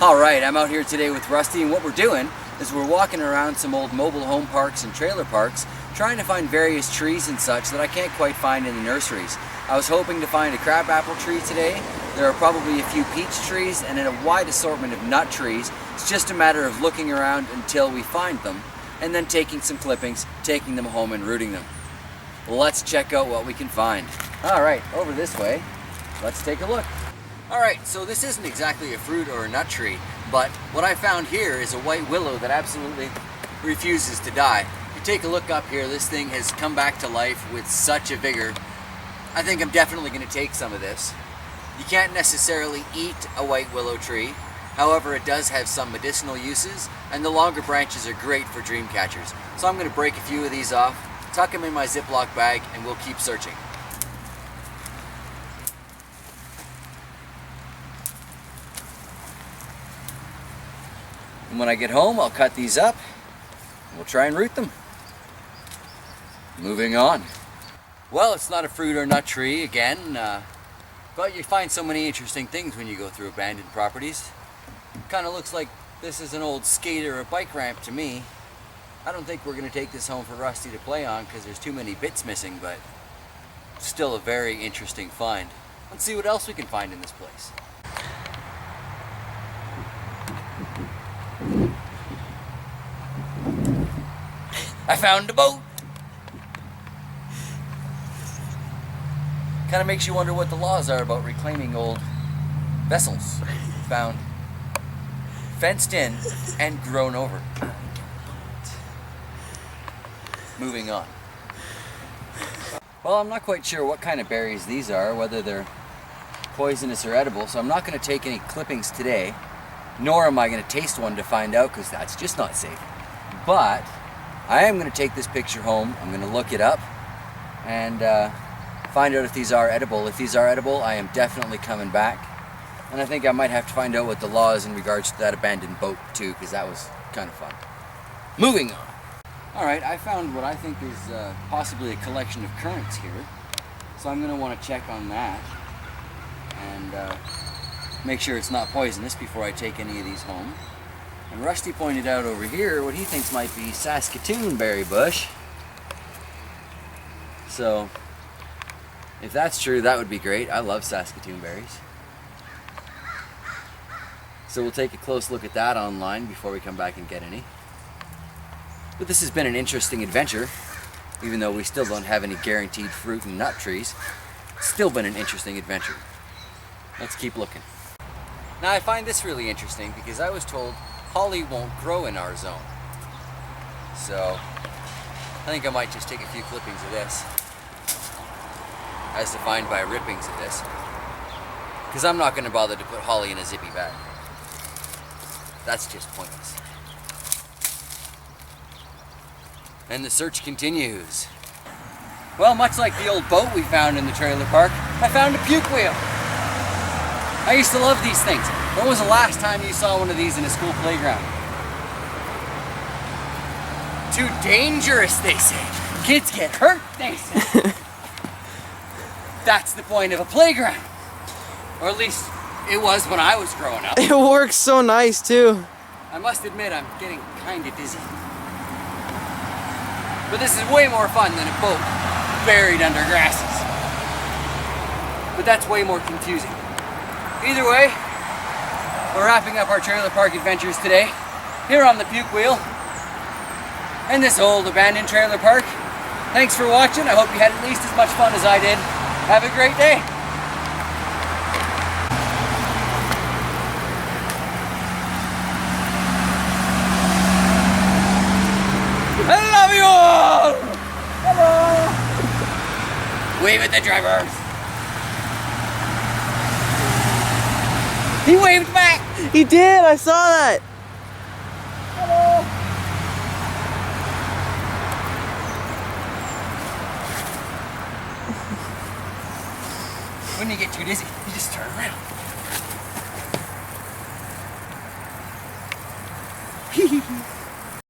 Alright, I'm out here today with Rusty, and what we're doing is we're walking around some old mobile home parks and trailer parks trying to find various trees and such that I can't quite find in the nurseries. I was hoping to find a crabapple tree today. There are probably a few peach trees and a wide assortment of nut trees. It's just a matter of looking around until we find them and then taking some clippings, taking them home and rooting them. Let's check out what we can find. Alright, over this way. Let's take a look. Alright, so this isn't exactly a fruit or a nut tree, but what I found here is a white willow that absolutely refuses to die. If you take a look up here, this thing has come back to life with such a vigor. I think I'm definitely going to take some of this. You can't necessarily eat a white willow tree, however it does have some medicinal uses, and the longer branches are great for dream catchers. So I'm going to break a few of these off, tuck them in my Ziploc bag, and we'll keep searching. And when I get home, I'll cut these up and we'll try and root them. Moving on. Well, it's not a fruit or nut tree again, but you find so many interesting things when you go through abandoned properties. Kind of looks like this is an old skate or a bike ramp to me. I don't think we're going to take this home for Rusty to play on because there's too many bits missing, but still a very interesting find. Let's see what else we can find in this place. I found a boat! Kind of makes you wonder what the laws are about reclaiming old vessels found fenced in and grown over. Moving on. Well, I'm not quite sure what kind of berries these are, whether they're poisonous or edible, so I'm not going to take any clippings today, nor am I going to taste one to find out because that's just not safe. But I am going to take this picture home, I'm going to look it up, and find out if these are edible. If these are edible, I am definitely coming back. And I think I might have to find out what the law is in regards to that abandoned boat too, because that was kind of fun. Moving on. Alright, I found what I think is possibly a collection of currants here. So I'm going to want to check on that and make sure it's not poisonous before I take any of these home. And Rusty pointed out over here what he thinks might be Saskatoon berry bush. So if that's true, that would be great. I love Saskatoon berries. So we'll take a close look at that online before we come back and get any. But this has been an interesting adventure, even though we still don't have any guaranteed fruit and nut trees. It's still been an interesting adventure. Let's keep looking. Now I find this really interesting because I was told holly won't grow in our zone. So I think I might just take a few clippings of this, as defined by rippings of this, because I'm not going to bother to put holly in a zippy bag. That's just pointless. And the search continues. Well, much like the old boat we found in the trailer park, I found a puke wheel. I used to love these things. When was the last time you saw one of these in a school playground? Too dangerous, they say. Kids get hurt, they say. That's the point of a playground. Or at least it was when I was growing up. It works so nice too. I must admit I'm getting kinda dizzy. But this is way more fun than a boat buried under grasses. But that's way more confusing. Either way, we're wrapping up our trailer park adventures today, here on the puke wheel, in this old abandoned trailer park. Thanks for watching. I hope you had at least as much fun as I did. Have a great day. I love you all! Hello! Wave at the drivers. He waved back! He did, I saw that! Hello! When you get too dizzy, you just turn around.